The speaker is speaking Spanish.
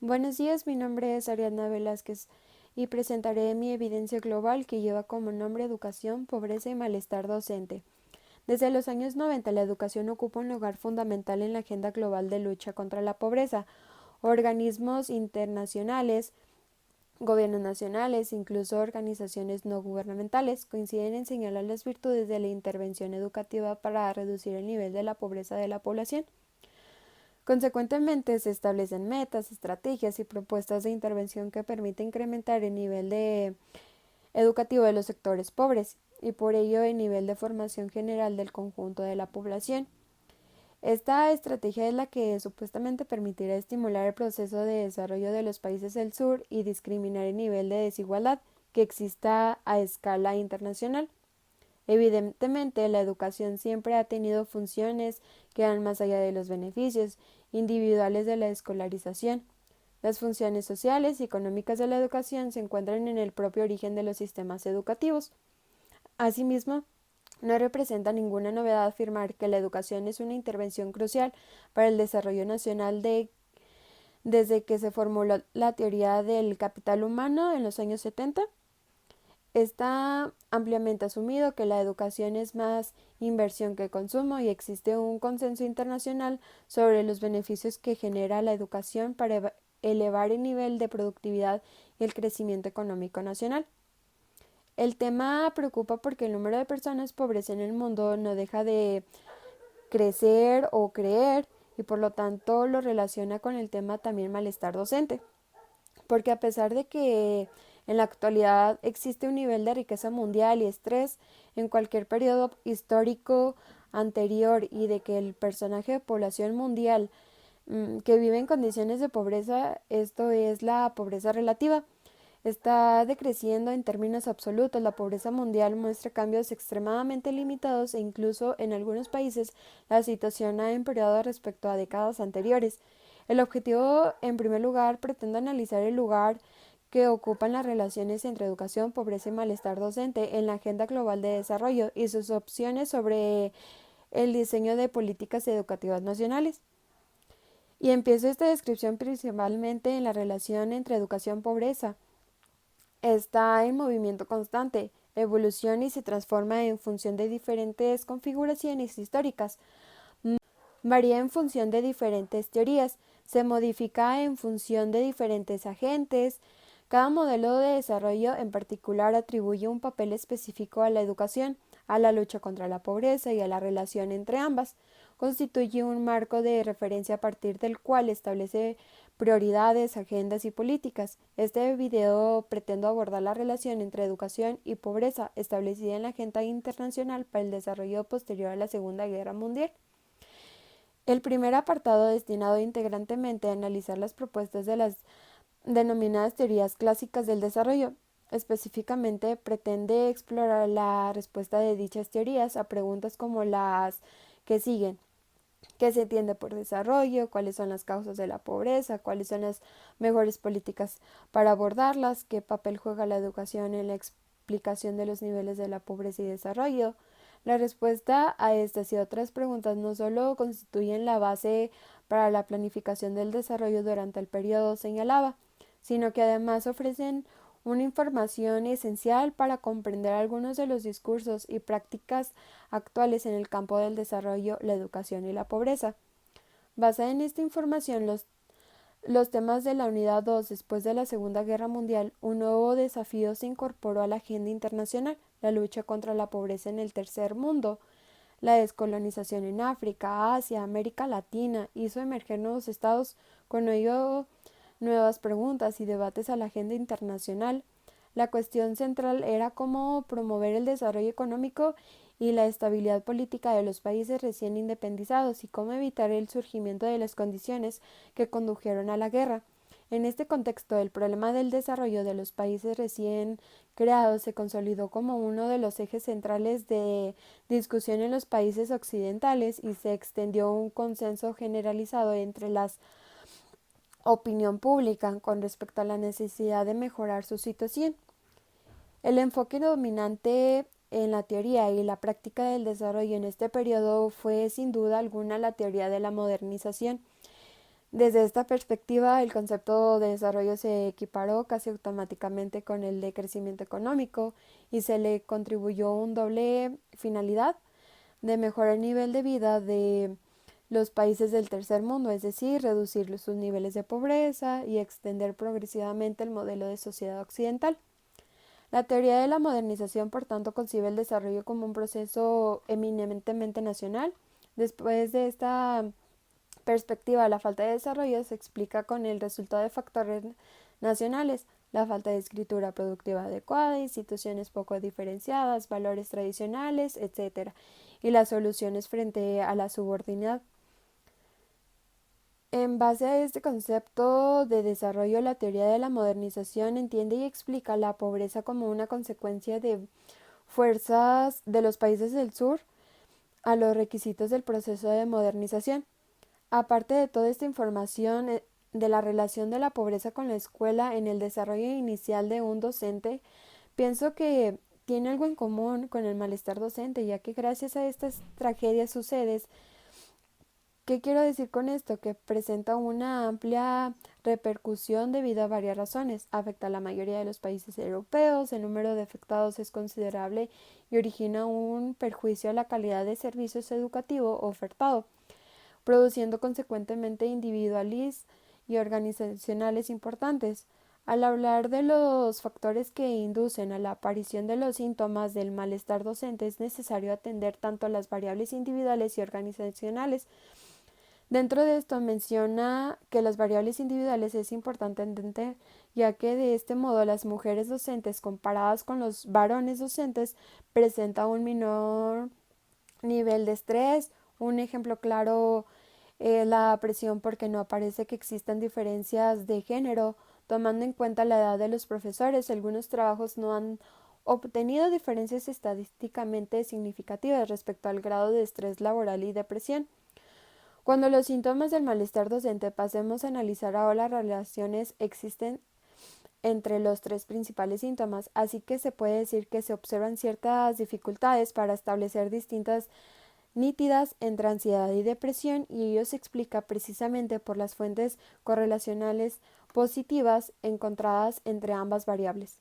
Buenos días, mi nombre es Ariadna Velázquez y presentaré mi evidencia global que lleva como nombre Educación, Pobreza y Malestar Docente. Desde los años 90, la educación ocupa un lugar fundamental en la agenda global de lucha contra la pobreza. Organismos internacionales, gobiernos nacionales, incluso organizaciones no gubernamentales, coinciden en señalar las virtudes de la intervención educativa para reducir el nivel de la pobreza de la población. Consecuentemente, se establecen metas, estrategias y propuestas de intervención que permiten incrementar el nivel educativo de los sectores pobres y por ello el nivel de formación general del conjunto de la población. Esta estrategia es la que supuestamente permitirá estimular el proceso de desarrollo de los países del sur y discriminar el nivel de desigualdad que exista a escala internacional. Evidentemente, la educación siempre ha tenido funciones que van más allá de los beneficios individuales de la escolarización. Las funciones sociales y económicas de la educación se encuentran en el propio origen de los sistemas educativos. Asimismo, no representa ninguna novedad afirmar que la educación es una intervención crucial para el desarrollo nacional desde que se formuló la teoría del capital humano en los años 70. Está ampliamente asumido que la educación es más inversión que consumo y existe un consenso internacional sobre los beneficios que genera la educación para elevar el nivel de productividad y el crecimiento económico nacional. El tema preocupa porque el número de personas pobres en el mundo no deja de crecer o creer y por lo tanto lo relaciona con el tema también malestar docente, porque a pesar de que en la actualidad existe un nivel de riqueza mundial y estrés en cualquier periodo histórico anterior y de que el personaje de población mundial que vive en condiciones de pobreza, esto es la pobreza relativa, está decreciendo en términos absolutos. La pobreza mundial muestra cambios extremadamente limitados e incluso en algunos países la situación ha empeorado respecto a décadas anteriores. El objetivo, en primer lugar, pretende analizar el lugar que ocupan las relaciones entre educación, pobreza y malestar docente en la agenda global de desarrollo y sus opciones sobre el diseño de políticas educativas nacionales. Y empiezo esta descripción principalmente en la relación entre educación y pobreza. Está en movimiento constante, evoluciona y se transforma en función de diferentes configuraciones históricas. Varía en función de diferentes teorías, se modifica en función de diferentes agentes. Cada modelo de desarrollo en particular atribuye un papel específico a la educación, a la lucha contra la pobreza y a la relación entre ambas. Constituye un marco de referencia a partir del cual establece prioridades, agendas y políticas. Este video pretendo abordar la relación entre educación y pobreza establecida en la Agenda Internacional para el Desarrollo posterior a la Segunda Guerra Mundial. El primer apartado, destinado integrantemente a analizar las propuestas de las denominadas teorías clásicas del desarrollo, específicamente pretende explorar la respuesta de dichas teorías a preguntas como las que siguen: ¿qué se entiende por desarrollo? ¿Cuáles son las causas de la pobreza? ¿Cuáles son las mejores políticas para abordarlas? ¿Qué papel juega la educación en la explicación de los niveles de la pobreza y desarrollo? La respuesta a estas y otras preguntas no solo constituyen la base para la planificación del desarrollo durante el periodo señalado, sino que además ofrecen una información esencial para comprender algunos de los discursos y prácticas actuales en el campo del desarrollo, la educación y la pobreza. Basada en esta información, los temas de la Unidad 2 después de la Segunda Guerra Mundial, un nuevo desafío se incorporó a la agenda internacional: la lucha contra la pobreza en el tercer mundo. La descolonización en África, Asia, América Latina hizo emerger nuevos estados, con ello nuevas preguntas y debates a la agenda internacional. La cuestión central era cómo promover el desarrollo económico y la estabilidad política de los países recién independizados y cómo evitar el surgimiento de las condiciones que condujeron a la guerra. En este contexto, el problema del desarrollo de los países recién creados se consolidó como uno de los ejes centrales de discusión en los países occidentales y se extendió un consenso generalizado entre la opinión pública con respecto a la necesidad de mejorar su situación. El enfoque dominante en la teoría y la práctica del desarrollo en este periodo fue sin duda alguna la teoría de la modernización, Desde esta perspectiva, el concepto de desarrollo se equiparó casi automáticamente con el de crecimiento económico y se le contribuyó un doble finalidad de mejorar el nivel de vida de los países del tercer mundo, es decir, reducir sus niveles de pobreza y extender progresivamente el modelo de sociedad occidental. La teoría de la modernización, por tanto, concibe el desarrollo como un proceso eminentemente nacional. Después de esta perspectiva, la falta de desarrollo se explica con el resultado de factores nacionales, la falta de escritura productiva adecuada, instituciones poco diferenciadas, valores tradicionales, etc., y las soluciones frente a la subordinidad. En base a este concepto de desarrollo, la teoría de la modernización entiende y explica la pobreza como una consecuencia de fuerzas de los países del sur a los requisitos del proceso de modernización. Aparte de toda esta información de la relación de la pobreza con la escuela en el desarrollo inicial de un docente, pienso que tiene algo en común con el malestar docente, ya que gracias a estas tragedias sucedes. ¿Qué quiero decir con esto? Que presenta una amplia repercusión debido a varias razones. Afecta a la mayoría de los países europeos, el número de afectados es considerable y origina un perjuicio a la calidad de servicios educativos ofertado, produciendo consecuentemente individuales y organizacionales importantes. Al hablar de los factores que inducen a la aparición de los síntomas del malestar docente, es necesario atender tanto a las variables individuales y organizacionales. Dentro de esto menciona que las variables individuales es importante entender, ya que de este modo las mujeres docentes comparadas con los varones docentes presentan un menor nivel de estrés. Un ejemplo claro es la presión porque no parece que existan diferencias de género. Tomando en cuenta la edad de los profesores, algunos trabajos no han obtenido diferencias estadísticamente significativas respecto al grado de estrés laboral y depresión. Cuando los síntomas del malestar docente pasemos a analizar ahora las relaciones existen entre los tres principales síntomas, así que se puede decir que se observan ciertas dificultades para establecer distintas nítidas entre ansiedad y depresión, y ello se explica precisamente por las fuentes correlacionales positivas encontradas entre ambas variables.